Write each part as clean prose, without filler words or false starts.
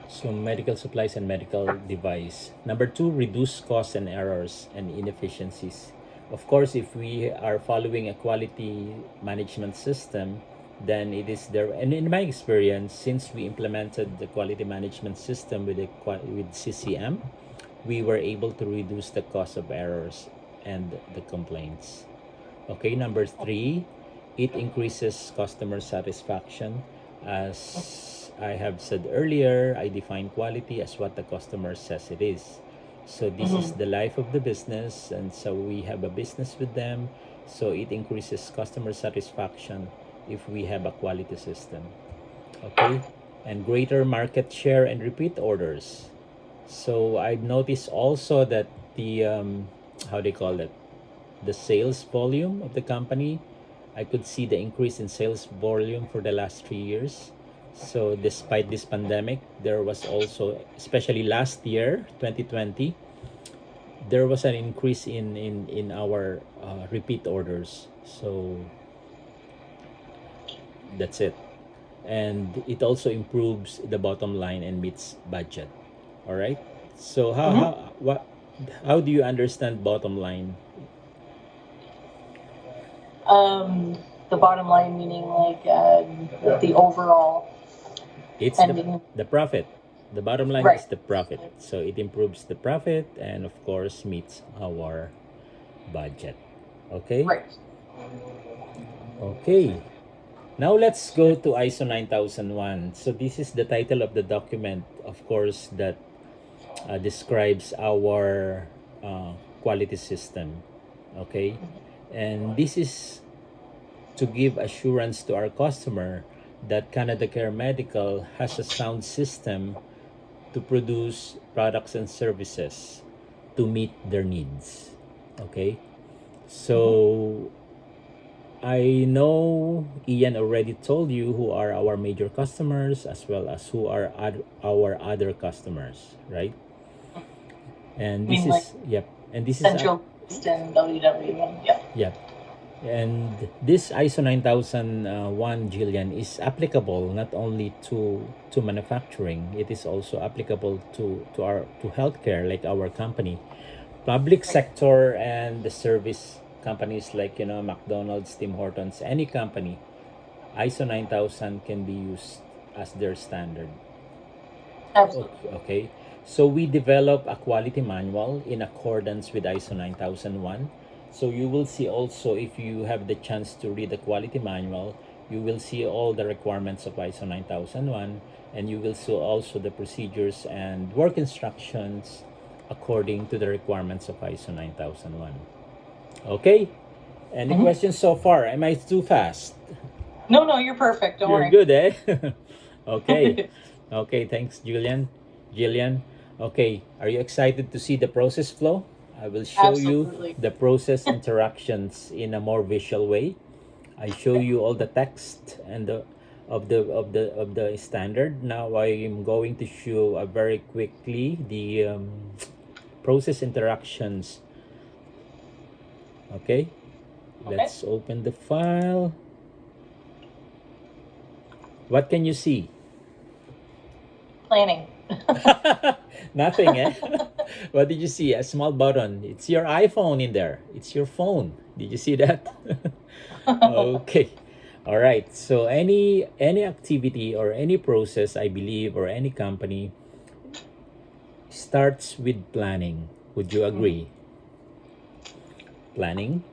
So medical supplies and medical device. Number two, reduce costs and errors and inefficiencies. Of course, if we are following a quality management system, then it is there. And in my experience, since we implemented the quality management system with CCM, we were able to reduce the cost of errors and the complaints. Okay, number three, it increases customer satisfaction. As I have said earlier, I define quality as what the customer says it is. So this is Mm-hmm. the life of the business, and so we have a business with them. So it increases customer satisfaction if we have a quality system. Okay, and greater market share and repeat orders. So I've noticed also that the how they call it, the sales volume of the company. I could see the increase in sales volume for the last 3 years. So despite this pandemic, there was also, especially last year, 2020, there was an increase in our repeat orders. So that's it. And it also improves the bottom line and meets budget. All right. So Mm-hmm. how do you understand bottom line? The bottom line meaning like the overall It's ending. the profit. The bottom line Right. is the profit. So it improves the profit and of course meets our budget. Okay? Right. Okay. Now let's go to ISO 9001. So this is the title of the document, of course, that describes our quality system. Okay? And this is to give assurance to our customer that Canada Care Medical has a sound system to produce products and services to meet their needs. Okay? Mm-hmm. So I know Ian already told you who are our major customers as well as who are our other customers, right? And I this mean like is, yep. And this is Central East and WW1. Yeah. yep. And this ISO 9001, Jillian, is applicable not only to manufacturing, it is also applicable to healthcare, like our company, public Right. sector, and the service companies like McDonald's, Tim Hortons, any company. ISO 9000 can be used as their standard. Absolutely. Okay. So we develop a quality manual in accordance with ISO 9001. So you will see also, if you have the chance to read the quality manual, you will see all the requirements of ISO 9001, and you will see also the procedures and work instructions according to the requirements of ISO 9001. Okay? Any Mm-hmm. questions so far? Am I too fast? No, no, you're perfect. Don't You're worry. good, eh? Okay. Okay, thanks, Julian. Jillian. Okay, are you excited to see the process flow? I will show you Absolutely. the process interactions in a more visual way. I show Okay. you all the text and the standard. Now I am going to show very quickly the process interactions. Okay, Okay. let's open the file. What can you see? Planning. Nothing, eh? What did you see? A small button. It's your iPhone in there. It's your phone. Did you see that? Okay. All right. So any activity or any process, I believe, or any company starts with planning. Would you Mhm. agree? Planning.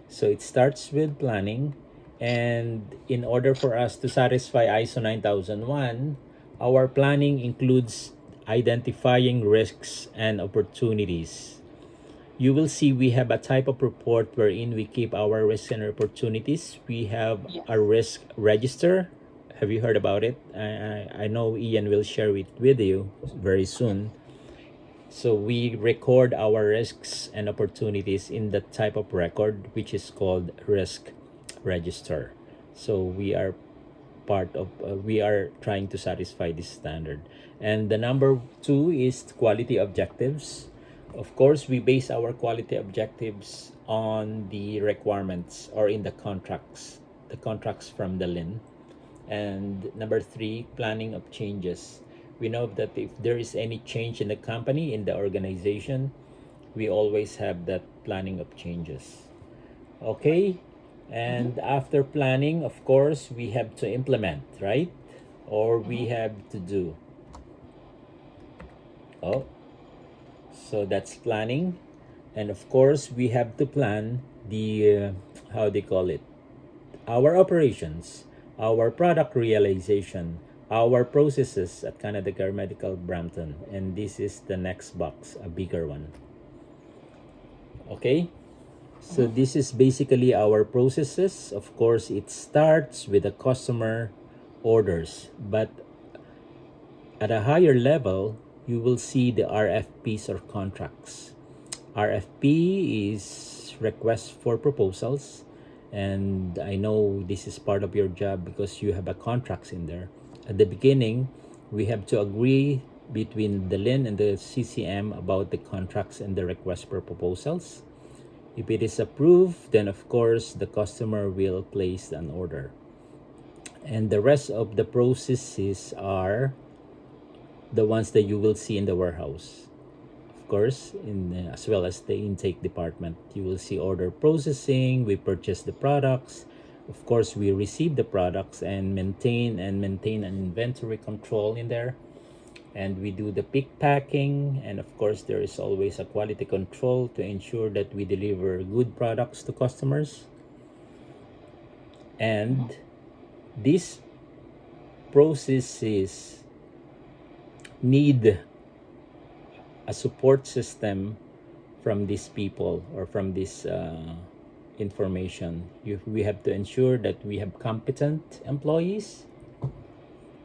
So it starts with planning, and in order for us to satisfy ISO 9001, our planning includes identifying risks and opportunities. You will see we have a type of report wherein we keep our risks and opportunities. We have Yes. a risk register. Have you heard about it? I know Ian will share it with you very soon. So we record our risks and opportunities in the type of record which is called risk register. So we are trying to satisfy this standard. And the number two is quality objectives. Of course, we base our quality objectives on the requirements or in the contracts from the LIN. And number three, planning of changes. We know that if there is any change in the company, in the organization, we always have that planning of changes. Okay? And after planning, of course, we have to implement, right? Or we have to do. Oh, so that's planning. And of course, we have to plan the, how they call it, our operations, our product realization, our processes at Canada Care Medical Brampton. And this is the next box, a bigger one. Okay? So this is basically our processes. Of course, it starts with the customer orders, but at a higher level, you will see the RFPs or contracts. RFP is request for proposals, and I know this is part of your job because you have a contracts in there. At the beginning, we have to agree between the LIN and the CCM about the contracts and the request for proposals. If it is approved, then of course the customer will place an order. And the rest of the processes are the ones that you will see in the warehouse. Of course, as well as the intake department, you will see order processing. We purchase the products. Of course, we receive the products and maintain an inventory control in there. And we do the pick packing, and of course there is always a quality control to ensure that we deliver good products to customers. And these processes need a support system from these people or from this information. We have to ensure that we have competent employees.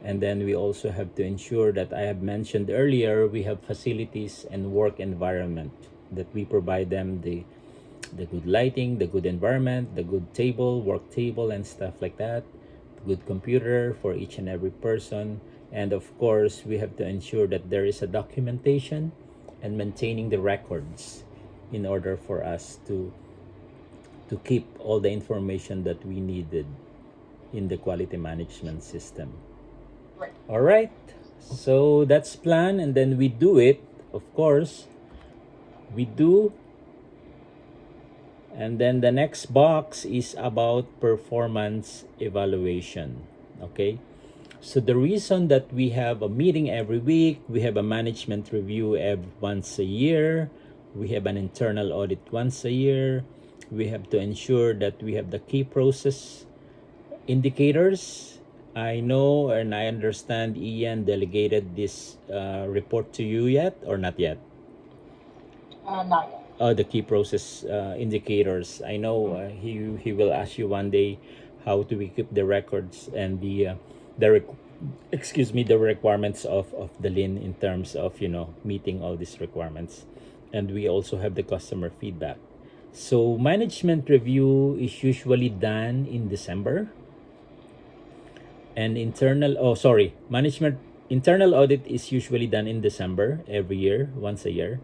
And then we also have to ensure that I have mentioned earlier, we have facilities and work environment that we provide them the good lighting, the good environment, the good table, work table and stuff like that, good computer for each and every person. And of course, we have to ensure that there is a documentation and maintaining the records in order for us to keep all the information that we needed in the quality management system. Right. All right, so that's plan, and then we do it. Of course, we do. And then the next box is about performance evaluation. Okay, so the reason that we have a meeting every week, we have a management review once a year, we have an internal audit once a year, we have to ensure that we have the key process indicators. I know and I understand Ian delegated this report to you yet or not yet? Not yet. The key process indicators. I know he will ask you one day how do we keep the records and the requirements of the LIN in terms of meeting all these requirements. And we also have the customer feedback. So management review is usually done in December. And internal audit is usually done in December every year, once a year.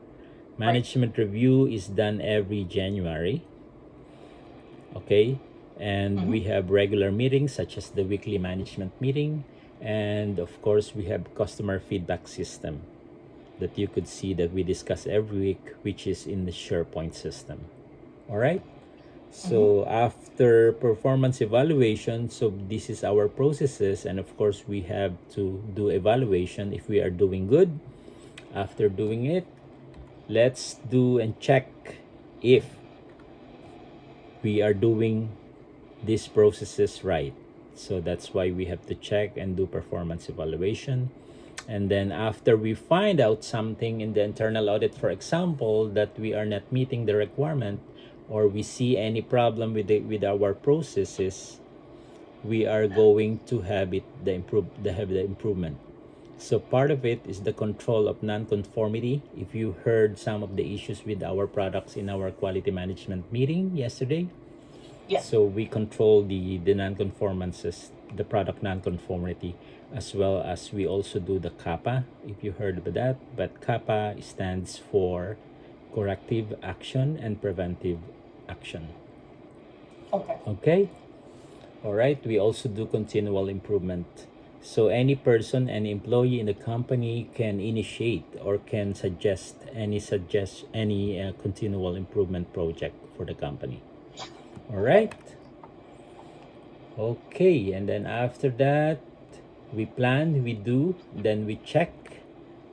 Management review is done every January. Okay, and we have regular meetings such as the weekly management meeting, and of course we have customer feedback system that you could see that we discuss every week, which is in the SharePoint system. All right. So after performance evaluation, so this is our processes, and of course we have to do evaluation if we are doing good. After doing it, let's do and check if we are doing these processes right. So that's why we have to check and do performance evaluation. And then after we find out something in the internal audit, for example, that we are not meeting the requirement, or we see any problem with our processes, we are going to have the improvement. So part of it is the control of non-conformity. If you heard some of the issues with our products in our quality management meeting yesterday, Yes. so we control the non-conformances, the product non-conformity, as well as we also do the CAPA, if you heard about that. But CAPA stands for corrective action and preventive action. Okay. Okay. All right. We also do continual improvement. So any person, any employee in the company can initiate or can suggest any continual improvement project for the company. All right. Okay, and then after that, we plan, we do, then we check,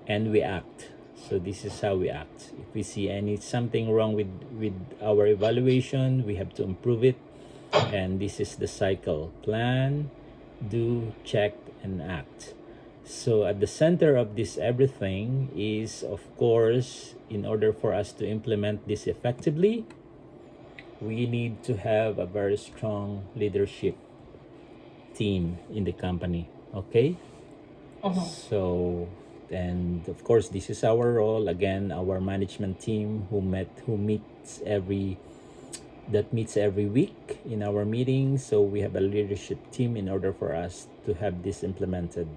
and we act. So this is how we act. If we see something wrong with our evaluation, we have to improve it. And this is the cycle: plan, do, check, and act. So at the center of this everything is, of course, in order for us to implement this effectively, we need to have a very strong leadership team in the company. Okay. So, and of course, this is our role. Again, our management team who meets every week in our meetings. So we have a leadership team in order for us to have this implemented.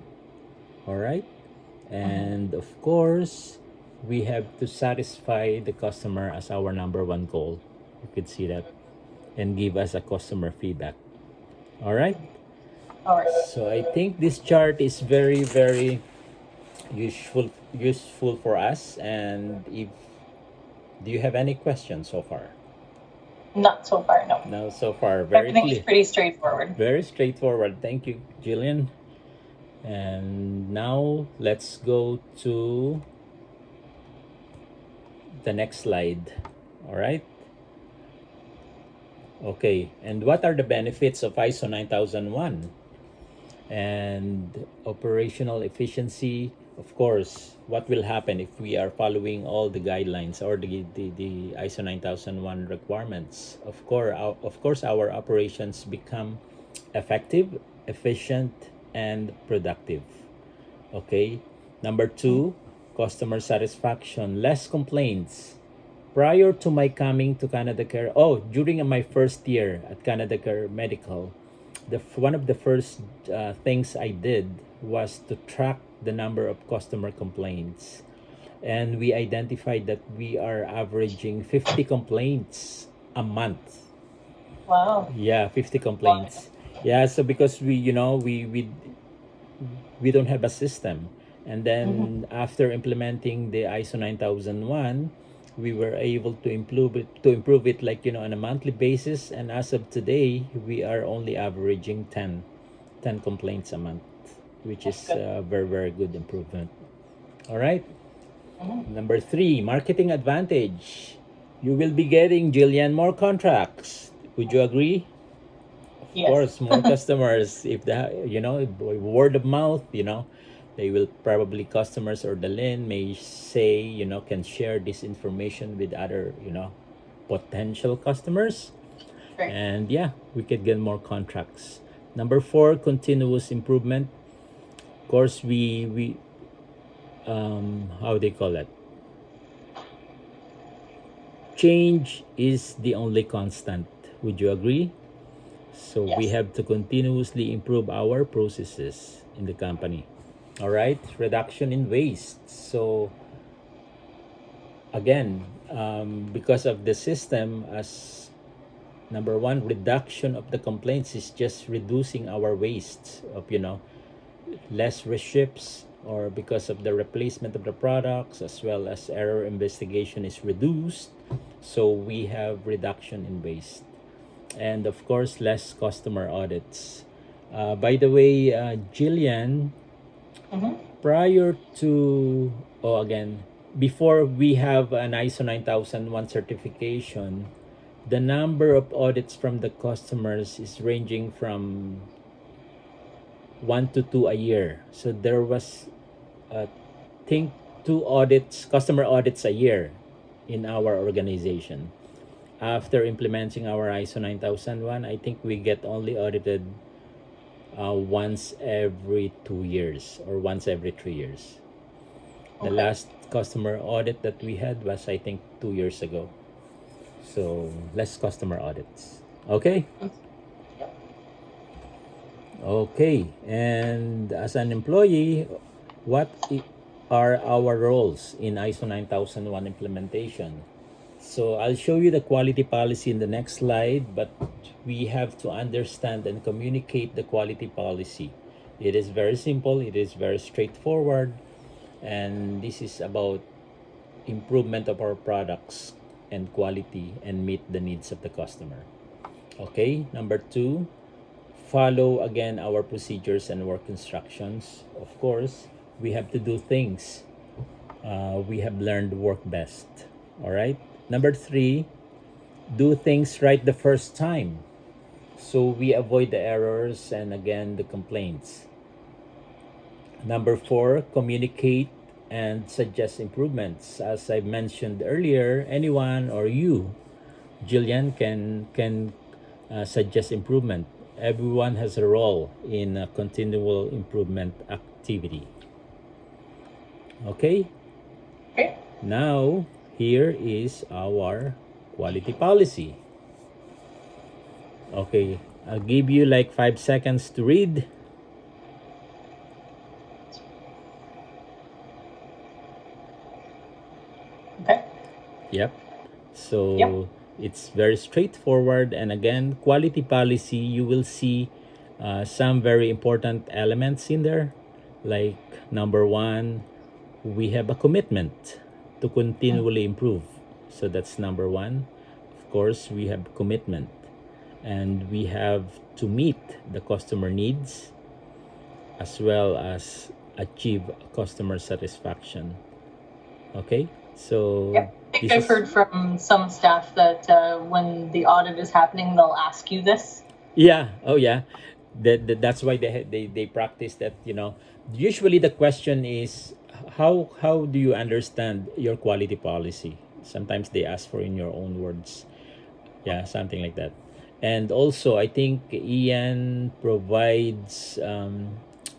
All right. And of course, we have to satisfy the customer as our number one goal. You could see that, and give us a customer feedback. All right. All right. So I think this chart is very, very useful for us. And if do you have any questions so far? Not so far, no. No, so far very Everything's clear. pretty straightforward. Very straightforward. Thank you, Jillian. And now let's go to the next slide. All right. Okay. And what are the benefits of ISO 9001? And operational efficiency, of course, what will happen if we are following all the guidelines or the ISO 9001 requirements? Of course, our operations become effective, efficient, and productive. Okay. Number two, customer satisfaction, less complaints. Prior to my coming to Canada Care, during my first year at Canada Care Medical, one of the first things I did was to track the number of customer complaints. And we identified that we are averaging 50 complaints a month. Wow. Yeah, 50 complaints. Yeah, so because we don't have a system. And then after implementing the ISO 9001, we were able to improve it like on a monthly basis, and as of today we are only averaging 10 complaints a month, which is a very, very good improvement. All right. Number three, marketing advantage. You will be getting, Jillian, more contracts. Would you agree? Yes. Of course, more customers. If word of mouth, they will probably, customers or the LIN may say, can share this information with other, potential customers. Great. And yeah, we could get more contracts. Number four, continuous improvement. Of course, we how they call it? Change is the only constant. Would you agree? So we Yes. have to continuously improve our processes in the company. All right, reduction in waste. So again, because of the system, as number one, reduction of the complaints is just reducing our waste of less reships, or because of the replacement of the products, as well as error investigation is reduced. So we have reduction in waste. And of course, less customer audits. By the way, Jillian, prior to, before we have an ISO 9001 certification, the number of audits from the customers is ranging from 1 to 2 a year. So there was, I think, 2 customer audits a year in our organization. After implementing our ISO 9001, I think we get only audited once every 2 years or once every 3 years. The last customer audit that we had was, I think, 2 years ago. So less customer audits. Okay. Okay. And as an employee, what are our roles in ISO 9001 implementation? So I'll show you the quality policy in the next slide, but we have to understand and communicate the quality policy. It is very simple, it is very straightforward, and this is about improvement of our products and quality and meet the needs of the customer. Okay, number two, follow again our procedures and work instructions. Of course, we have to do things we have learned work best. All right. Number three, do things right the first time. So we avoid the errors and again the complaints. Number four, communicate and suggest improvements. As I mentioned earlier, anyone or you, Jillian, can suggest improvement. Everyone has a role in a continual improvement activity. Okay, Okay. now here is our quality policy. Okay, I'll give you like 5 seconds to read. Okay. Yep. So Yep. it's very straightforward. And again, quality policy, you will see some very important elements in there. Like number one, we have a commitment to continually improve. So that's number one. Of course, we have commitment and we have to meet the customer needs as well as achieve customer satisfaction. Okay, so Yep. I think this I've is heard from some staff that when the audit is happening, they'll ask you this. yeah, oh yeah, that's why they practice that. Usually the question is how do you understand your quality policy. Sometimes they ask for in your own words, yeah, something like that. And also I think Ian provides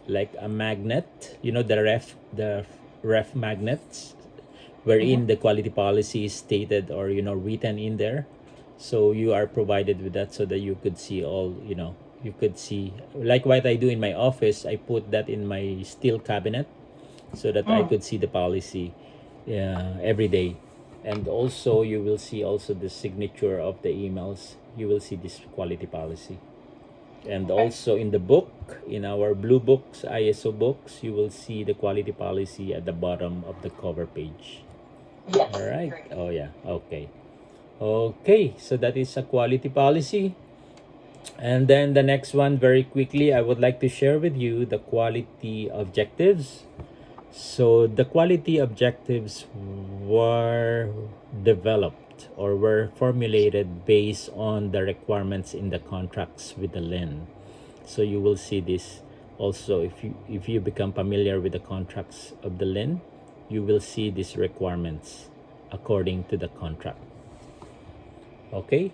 like a magnet, the ref magnets, wherein the quality policy is stated or written in there. So you are provided with that so that you could see all, you could see like what I do in my office. I put that in my steel cabinet so that I could see the policy every day. And also you will see also the signature of the emails. You will see this quality policy. And also in the book, in our blue books, ISO books, you will see the quality policy at the bottom of the cover page. Yes. All right. Great. Oh yeah. Okay. Okay. So that is a quality policy. And then the next one, very quickly, I would like to share with you the quality objectives. So the quality objectives were developed or were formulated based on the requirements in the contracts with the LIN. So you will see this also if you become familiar with the contracts of the LIN, you will see these requirements according to the contract. Okay,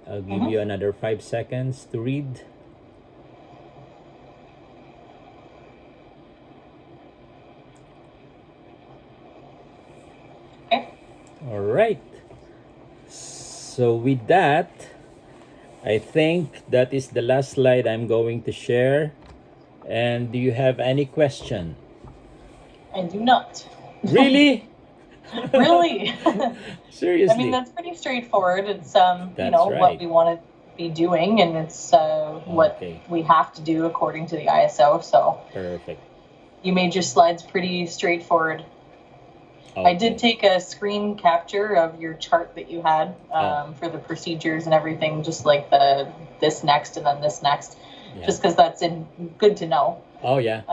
I'll give you another 5 seconds to read. Okay. All right. So with that, I think that is the last slide I'm going to share. And do you have any question? I do not. Really? Really. Seriously? I mean, that's pretty straightforward. It's That's what right. we want to be doing, and it's what Okay. we have to do according to the ISO. So Perfect. you made your slides pretty straightforward. I did take a screen capture of your chart that you had for the procedures and everything, just like this next and then this next, Yeah. just because that's good to know. Oh yeah.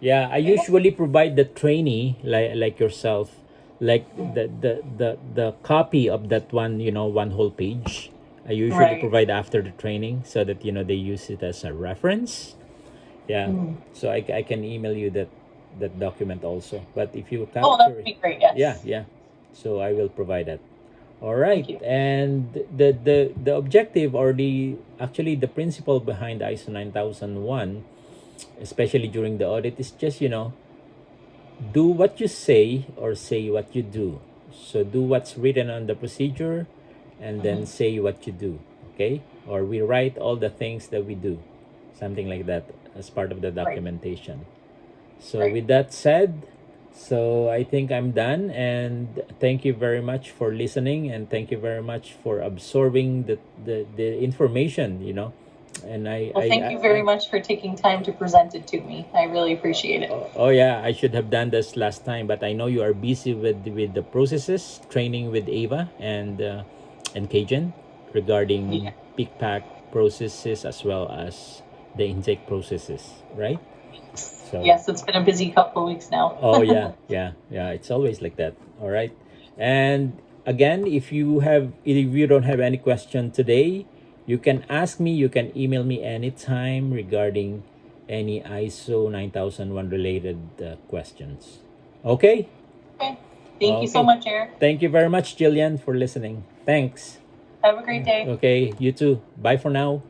Yeah, I usually provide the trainee like yourself, like the copy of that one, one whole page. I usually Right. provide after the training so that they use it as a reference. Yeah. So I can email you that document also. But if you Oh, that capture would be great. Yes. yeah. So I will provide that. All right. Thank you. And the objective or actually the principle behind ISO 9001, especially during the audit, is just do what you say or say what you do. So do what's written on the procedure and then say what you do. Okay? Or we write all the things that we do. Something like that as part of the documentation. So Right. with that said, so I think I'm done, and thank you very much for listening, and thank you very much for absorbing the information And Well, thank you very much for taking time to present it to me. I really appreciate it. Oh yeah, I should have done this last time, but I know you are busy with the processes, training with Ava and Cajun regarding Yeah. pick pack processes as well as the intake processes, right? So Yes, it's been a busy couple of weeks now. oh yeah, yeah. It's always like that. All right. And again, if you don't have any question today, you can ask me. You can email me anytime regarding any ISO 9001 related questions. Okay. Okay. Thank you so Okay. much, Eric. Thank you very much, Jillian, for listening. Thanks. Have a great day. Okay. You too. Bye for now.